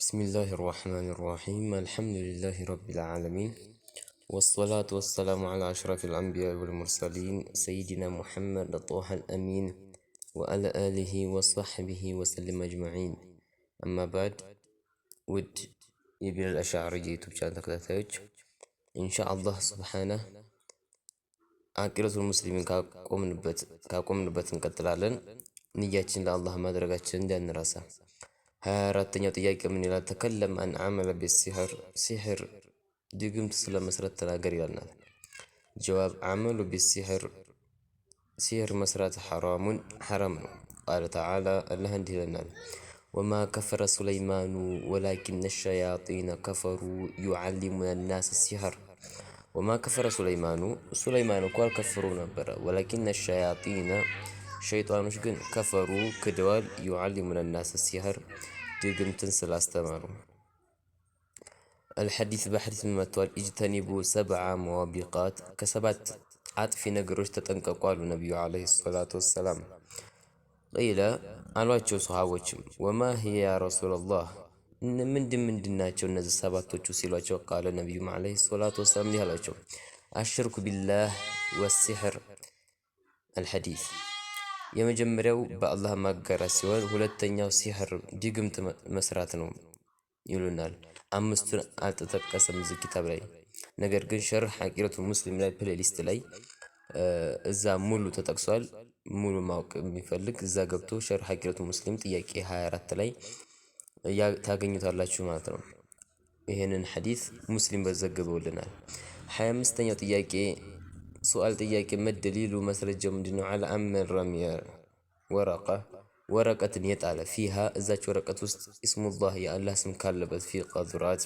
بسم الله الرحمن الرحيم الحمد لله رب العالمين والصلاة والسلام على أشرف الأنبياء والمرسلين سيدنا محمد طه الأمين وعلى آله وصحبه وسلم أجمعين أما بعد ود يبين الأشاعرة يوتيوب شانل تكتاتيج إن شاء الله سبحانه عقيدة المسلمين كاقوم نبت نقتلالن نياتنا لله ما درجاتنا دان راسا አራተኛው ጥያቄ ምን ይላል? ተከለም አን አመለ ሲሕር ድግምት ስለ መስራት ተናገር ይላል። ጀዋብ አመሉ ሲሕር መስራት ሐራም ነው። ቃለ ተዓላ አላህ እንዲህ ይለናል፣ ወማ ከፈረ ሱለይማኑ ወላኪነ ሸያጢነ ከፈሩ ዩዓሊሙነ ናስ ሲሕር። ወማ ከፈረ ሱለይማኑ እኮ አልከፈሩም ነበረ። ወላኪነ ሸያጢነ ሸይጣኖች ግን ከፈሩ ክደዋል። ዩዓሊሙነ ናስ ሲሕር ድግምትን ስላስተማሩ። አልሐዲስ በሐዲስ መጥቷል። ኢጅተኒቡ ሰብዐ መዋቢቃት ከሰባት አጥፊ ነገሮች ተጠንቀቁ አሉ ነቢዩ ዓለይሂ ሰላቱ ወሰላም። ቂለ አሏቸው ሰሃቦችም ወማ ሂየ ያ ረሱለላህ ምንድን ናቸው እነዚህ ሰባቶቹ ሲሏቸው፣ ቃለ ነቢዩም ዓለይሂ ሰላቱ ወሰላም እንዲህ አሏቸው፣ አሽርኩ ቢላህ ወሲሕር። አልሐዲስ የመጀመሪያው በአላህ ማጋራት ሲሆን ሁለተኛው ሲሕር ድግምት መስራት ነው ይሉናል። አምስቱን አልተጠቀሰም እዚህ ኪታብ ላይ። ነገር ግን ሸርህ ዐቂደቱል ሙስሊም ላይ ፕሌሊስት ላይ እዛ ሙሉ ተጠቅሷል። ሙሉ ማወቅ የሚፈልግ እዛ ገብቶ ሸርህ ዐቂደቱል ሙስሊም ጥያቄ 24 ላይ ታገኙታላችሁ ማለት ነው። ይሄንን ሐዲስ ሙስሊም በዘገበውልናል። 25ኛው ጥያቄ ሱአል ጥያቄ መደሊሉ መስረጃው ምንድነው? አለ አመን ረሚየ ወረቀትን የጣለ ፊሃ እዛች ወረቀት ውስጥ ኢስሙላህ የአላህ ስም ካለበት ፊ ቀዙራት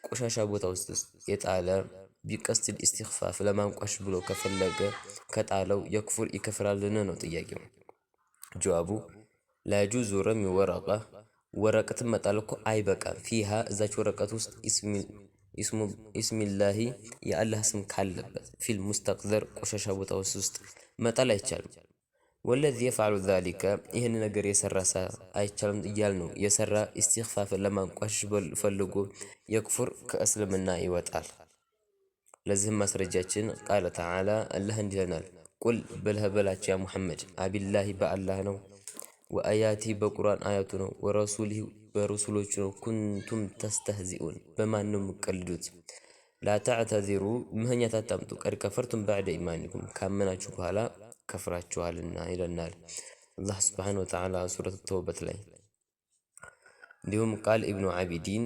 ቆሻሻ ቦታ ውስጥ የጣለ ቢቀስድል ኢስቲኽፋፍ ለማንቋሽ ብሎ ከፈለገ ከጣለው የክፉር ይከፍራልን ነው ጥያቄው። ጀዋቡ ላጁዙ ረሚ ወረቀትን መጣል እኮ አይበቃም። ፊሃ እዛች ወረቀት ውስጥ ኢስሚላሂ የአላህ ስም ካለበት ፊል ሙስተቅዘር ቆሻሻ ቦታ ውስጥ መጣል አይቻልም። ወለዚ የፍዐሉ ዛሊከ ይህን ነገር የሰራ አይቻልም እያል ነው። የሰራ ኢስቲኽፋፍን ለማንቋሸሽ ፈልጎ የክፉር ከእስልምና ይወጣል። ለዚህም ማስረጃችን ቃለ ተዓላ አላህ እንዲህ ይለናል፣ ቁል ብለህ በላቸው ያ ሙሐመድ አቢላሂ በአላህ ነው፣ ወአያቲ በቁርአን አያቱ ነው፣ ወረሱሊህ በረሱሎቹ ነው፣ ኩንቱም ተስተህዚኡን በማን ነው የምትቀልዱት? ላተዕተዚሩ ምህኛት አታምጡ፣ ቀድ ከፈርቱም ባዕደ ኢማኒኩም ካመናችሁ በኋላ ከፍራችኋልና ይለናል አላህ ሱብሓነሁ ወተዓላ ሱረቱ ተውበት ላይ። እንዲሁም ቃል ኢብኑ ዓቢዲን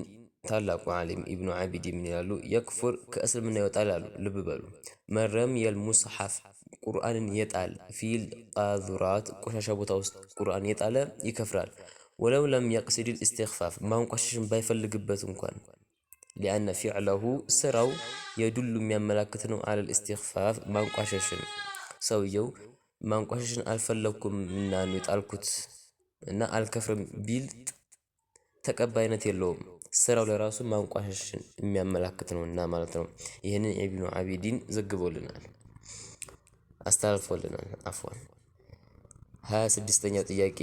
ታላቁ ዓሊም ኢብኑ ዓቢዲን ምን ይላሉ? የክፉር ከእስልምና ይወጣል አሉ። ልብ በሉ። መረምየል ሙስሐፍ ቁርአንን የጣል ፊል ቃዙራት ቆሻሻ ቦታ ውስጥ ቁርአን የጣለ ይከፍራል። ወለው ለም የቅሲድል ኢስቲኽፋፍ ማንቋሸሽን ባይፈልግበት እንኳን ሊአነ ፊዕለሁ ስራው የዱሉ የሚያመላክት ነው አለል ኢስቲኽፋፍ ማንቋሸሽን። ሰውየው ማንቋሸሽን አልፈለኩም እና ነው የጣልኩት እና አልከፍርም ቢል ተቀባይነት የለውም። ስራው ለራሱ ማንቋሸሽን የሚያመላክት ነው እና ማለት ነው። ይህንን ኢብኑ ዓቢዲን ዘግቦልናል፣ አስተላልፎልናል። አፍዋን 26ኛው ጥያቄ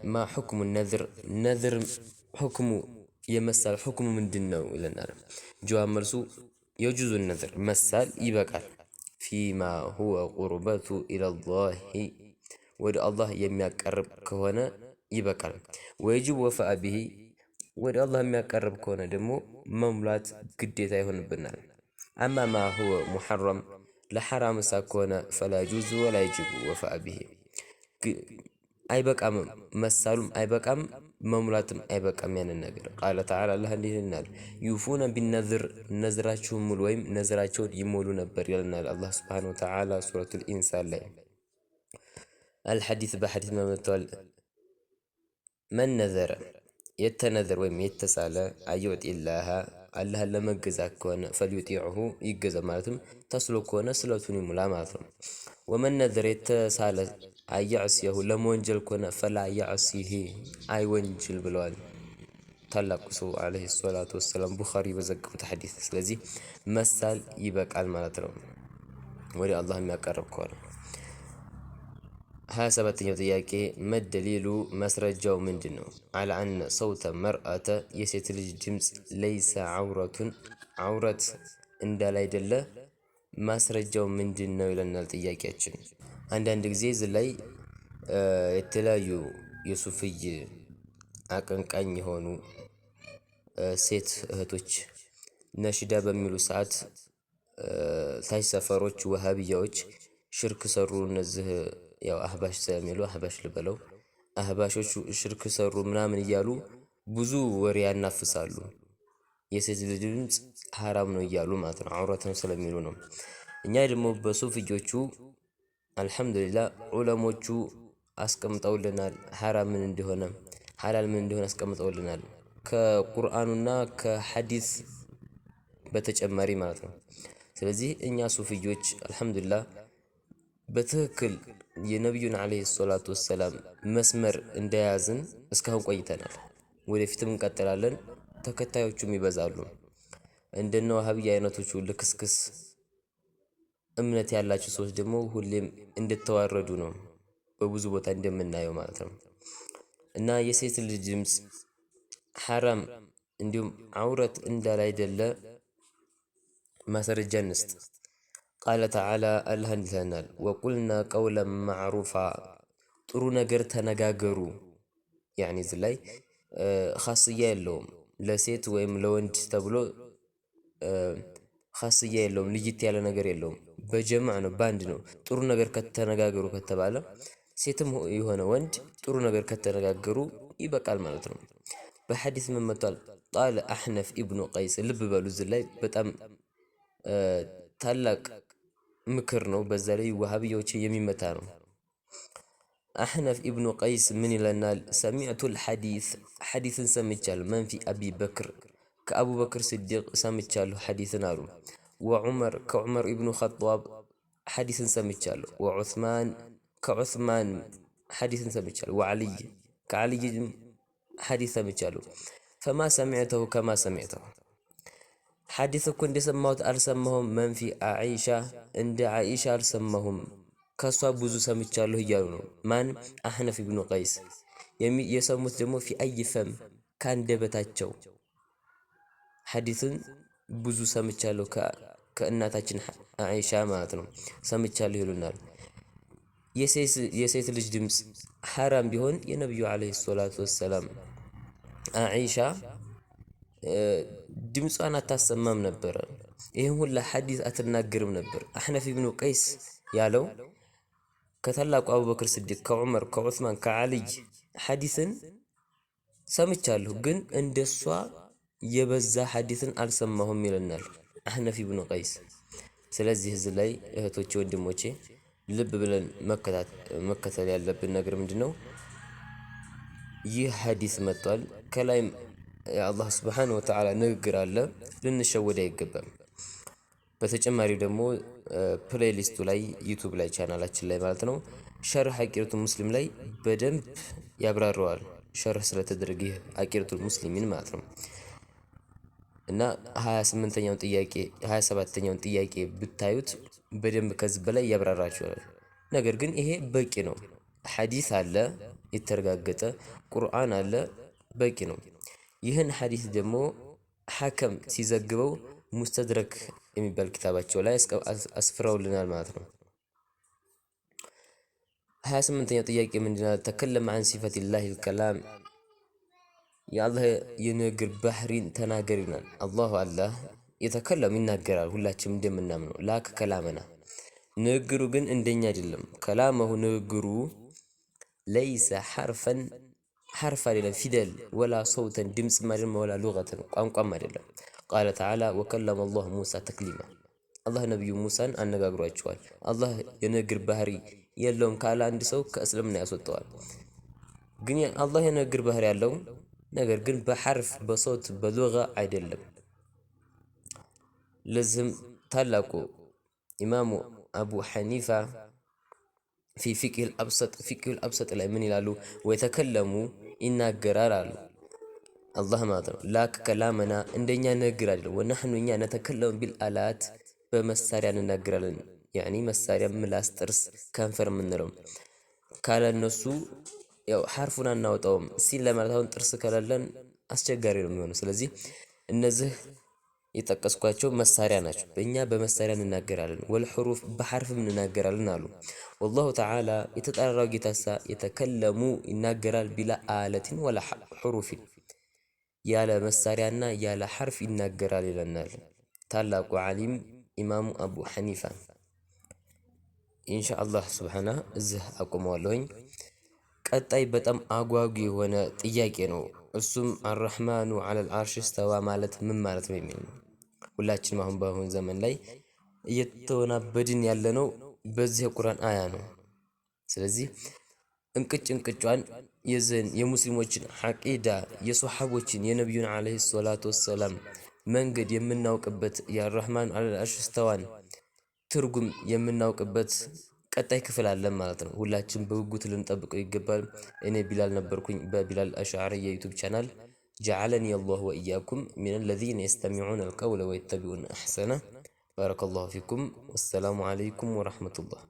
ማ ሁክሙ ነዝር ሁክሙ የመሳል ሁክሙ ምንድን ነው ይለናል። ጀዋብ መልሱ የጁዙ ነዝር መሳል ይበቃል። ፊማ ሁወ ቁርበቱ ኢለላሂ ወደ አላህ የሚያቀርብ ከሆነ ይበቃል። ወየጅብ ወፈአ ቢሂ ወደ አላህ የሚያቀርብ ከሆነ ደግሞ መሙላት ግዴታ ይሆንብናል። አማ ማ ሁወ ሙሐረም ለሐራም እሳ ከሆነ ፈላ ጁዙ ወላ የጅቡ ወፈአ ቢሂ አይበቃም፣ መሳሉም አይበቃም፣ መሙላትም አይበቃም ያንን ነገር። ቃለ ተዓላ አላህ እንዲህ ይለናል፣ ዩፉነ ቢነዝር ነዝራቸውን ሙሉ ወይም ነዝራቸውን ይሞሉ ነበር ይለናል አላህ ሱብሓነሁ ወተዓላ ሱረቱል ኢንሳን ላይ። አልሐዲስ በሐዲስ መጥቷል። መን ነዘረ የተነዘር ወይም የተሳለ አዩዕጢላህ አላህን ለመገዛት ከሆነ ፈልዩጢዕሁ ይገዛ ማለትም ተስሎ ከሆነ ስለቱን ይሙላ ማለት ነው። ወመን ነዘረ የተሳለ አያዕሲየሁ ለመወንጀል ከሆነ ፈላ ያዕሲሂ አይወንጅል ብለዋል ታላቁ ሰው ዓለይሂ ሰላቱ ወሰላም ቡኻሪ በዘገቡት ሐዲስ። ስለዚህ መሳል ይበቃል ማለት ነው ወደ አላህ የሚያቀርብ ከሆነ። 27ኛው ጥያቄ መደሊሉ ማስረጃው ምንድን ነው? አለ አነ ሰውተ መርአተ የሴት ልጅ ድምፅ ለይሰ ዐውረት እንዳላይደለ ማስረጃው ምንድን ነው ይለናል ጥያቄያችን። አንዳንድ ጊዜ እዚህ ላይ የተለያዩ የሱፍይ አቀንቃኝ የሆኑ ሴት እህቶች ነሽዳ በሚሉ ሰዓት ታች ሰፈሮች ወሃብያዎች ሽርክ ሰሩ። እነዚህ ያው አህባሽ ስለሚሉ አህባሽ ልበለው አህባሾቹ ሽርክ ሰሩ ምናምን እያሉ ብዙ ወሬ ያናፍሳሉ። የሴት ልጅ ድምፅ ሐራም ነው እያሉ ማለት ነው፣ ዐውረት ነው ስለሚሉ ነው። እኛ ደግሞ በሱፍዮቹ አልሐምዱሊላህ ዑለሞቹ አስቀምጠውልናል ሐራም ምን እንደሆነ ሐላል ምን እንደሆነ አስቀምጠውልናል ከቁርአኑና ከሐዲስ በተጨማሪ ማለት ነው። ስለዚህ እኛ ሱፍዮች አልሐምዱሊላህ በትክክል የነቢዩን ዓለይሂ ሰላቱ ወሰላም መስመር እንደያዝን እስካሁን ቆይተናል። ወደፊትም እንቀጥላለን፣ ተከታዮቹም ይበዛሉ። እንደነ ወሃቢያ አይነቶቹ ልክስክስ እምነት ያላቸው ሰዎች ደግሞ ሁሌም እንድተዋረዱ ነው፣ በብዙ ቦታ እንደምናየው ማለት ነው። እና የሴት ልጅ ድምፅ ሐራም እንዲሁም ዐውረት እንዳላይደለ ማስረጃ እንስጥ። ቃለ ተዓላ አላህ እንዲህ ይለናል፣ ወቁልና ቀውለን ማዕሩፋ ጥሩ ነገር ተነጋገሩ። ያኒ እዚህ ላይ ኻስያ የለውም ለሴት ወይም ለወንድ ተብሎ ኻስያ የለውም፣ ልይት ያለ ነገር የለውም። በጀማዕ ነው፣ ባንድ ነው። ጥሩ ነገር ከተነጋገሩ ከተባለ ሴትም የሆነ ወንድ ጥሩ ነገር ከተነጋገሩ ይበቃል ማለት ነው። በሐዲስ ምን መጥቷል? ቃለ አሕነፍ ኢብኑ ቀይስ። ልብ በሉ እዚህ ላይ በጣም ታላቅ ምክር ነው። በዛ ላይ ወሃብያዎችን የሚመታ ነው። አሕነፍ ኢብኑ ቀይስ ምን ይለናል? ሰሚዕቱል ሐዲስን ሰምቻለሁ። መንፊ አቢ በክር ከአቡበክር ስዲቅ ሰምቻለሁ ሐዲስን አሉ። ወዑመር ከዑመር ኢብኑ ኸጧብ ሐዲስን ሰምቻለሁ። ወዑስማን ከዑስማን ሐዲስን ሰምቻለሁ። ወዓልይ ከዓልይም ሐዲስ ሰምቻለሁ። ፈማ ሰሚዕተሁ ከማ ሰሚዕተሁ ሐዲስ እኮ እንደሰማሁት አልሰማሁም። መንፊ አኢሻ እንደ አኢሻ አልሰማሁም፣ ከሷ ብዙ ሰምቻለሁ እያሉ ነው። ማን? አሕነፍ ኢብኑ ቀይስ። የሰሙት ደግሞ ፊ አይ ፈም ከአንደበታቸው ሐዲስን ብዙ ሰምቻለሁ ከእናታችን አኢሻ ማለት ነው ሰምቻለሁ ይሉናል። የሴት ልጅ ድምፅ ሐራም ቢሆን የነቢዩ ዓለይሂ ሰላቱ ወሰላም አኢሻ ድምጿን አታሰማም ነበረ። ይህን ሁላ ሐዲስ አትናገርም ነበር። አሕነፍ ኢብኑ ቀይስ ያለው ከታላቁ አቡበክር ስዲቅ፣ ከዑመር፣ ከዑስማን፣ ከዓልይ ሐዲስን ሰምቻለሁ ግን እንደሷ የበዛ ሐዲስን አልሰማሁም ይለናል አሕነፍ ኢብኑ ቀይስ። ስለዚህ እዚህ ላይ እህቶቼ ወንድሞቼ ልብ ብለን መከተል ያለብን ነገር ምንድነው? ይህ ሐዲስ መጥቷል፣ ከላይም የአላህ ስብሓነሁ ወተዓላ ንግግር አለ፣ ልንሸወድ አይገባም። በተጨማሪው ደግሞ ፕሌሊስቱ ላይ ዩቱብ ላይ ቻናላችን ላይ ማለት ነው ሸርህ አቂረቱል ሙስሊም ላይ በደንብ ያብራረዋል። ሸርህ ስለተደረገ ይህ አቂረቱል ሙስሊሚን ማለት ነው። እና 27ኛውን ጥያቄ ብታዩት በደንብ ከዚህ በላይ ያብራራችኋል። ነገር ግን ይሄ በቂ ነው። ሐዲስ አለ የተረጋገጠ፣ ቁርአን አለ፣ በቂ ነው። ይህን ሐዲስ ደግሞ ሐከም ሲዘግበው ሙስተድረክ የሚባል ኪታባቸው ላይ አስፍረውልናል ማለት ነው። 28ኛው ጥያቄ ምንድነው? ተከለመ አን ሲፈቲላሂል ከላም የአላህ የንግግር ባህሪን ተናገር ይላል። አላህ የተከለም ይናገራል፣ ሁላችንም እንደምናምነው። ላክ ከላመና ንግግሩ ግን እንደኛ አይደለም። ከላመሁ ንግግሩ ለይሰ ሐርፍ አይደለም፣ ፊደል ወላ ሰውተን ድምፅ አይደለም፣ ወላ ሉገተን ቋንቋም አይደለም። ቃለ ተዓላ ወከለመ አላሁ ሙሳ ተክሊማ። አላህ ነቢዩ ሙሳን አነጋግሯቸዋል። አላህ የንግግር ባህሪ የለውም ካለ አንድ ሰው ከእስልምና ያስወጠዋል። ግን አላህ የንግግር ባህሪ ያለው ነገር ግን በሐርፍ በሶት በሉጋ አይደለም። ለዚህም ታላቁ ኢማሙ አቡ ሐኒፋ ፊ ፊቅሂል አብሰጥ ላይ ምን ይላሉ? ወይተከለሙ ይናገራል አሉ አላህ ማለት ነው። ላክ ከላመና እንደኛ ንግግር አይደለም። ወነሕኑ እኛ ነተከለሙ ቢልአላት በመሳሪያ እንናገራለን። ያኒ መሳሪያ ምላስ፣ ጥርስ፣ ከንፈር የምንለው ካለ እነሱ ያው ሐርፉን አናወጣውም። ሲን ለማለት አሁን ጥርስ ከሌለን አስቸጋሪ ነው የሚሆነው። ስለዚህ እነዚህ የጠቀስኳቸው መሳሪያ ናቸው። በእኛ በመሳሪያ እንናገራለን፣ ወልሑሩፍ በሐርፍም እንናገራለን አሉ። ወላሁ ተዓላ የተጣራው ጌታሳ የተከለሙ ይናገራል ቢላ አለትን ወላ ሑሩፊን ያለ መሳሪያና ያለ ሐርፍ ይናገራል ይለናል ታላቁ ዓሊም ኢማሙ አቡ ሐኒፋ። ኢንሻአላህ ሱብሓነሁ እዚህ አቁመዋለሁኝ። ቀጣይ በጣም አጓጊ የሆነ ጥያቄ ነው። እሱም አርረሕማኑ ዐለል ዐርሽ እስተዋ ማለት ምን ማለት ነው የሚል ነው። ሁላችንም አሁን በአሁኑ ዘመን ላይ እየተወናበድን ያለነው በዚህ የቁርአን አያ ነው። ስለዚህ እንቅጭ እንቅጯን የዘን የሙስሊሞችን ዐቂዳ የሶሐቦችን የነቢዩን ዐለይሂ ሰላቱ ወሰላም መንገድ የምናውቅበት የአርረሕማኑ ዐለል ዐርሽ እስተዋን ትርጉም የምናውቅበት ቀጣይ ክፍል አለን ማለት ነው። ሁላችን በጉጉት ልንጠብቀው ይገባል። እኔ ቢላል ነበርኩኝ በቢላል አሽዓሪ የዩቲዩብ ቻናል። ጀዐለኒ አላሁ ወኢያኩም ሚነ ለዚነ የስተሚዑነ አልቀውለ ወየተቢዑነ አሕሰነ። ባረከላሁ ፊኩም። ወሰላሙ ዐለይኩም ወረሕመቱላህ።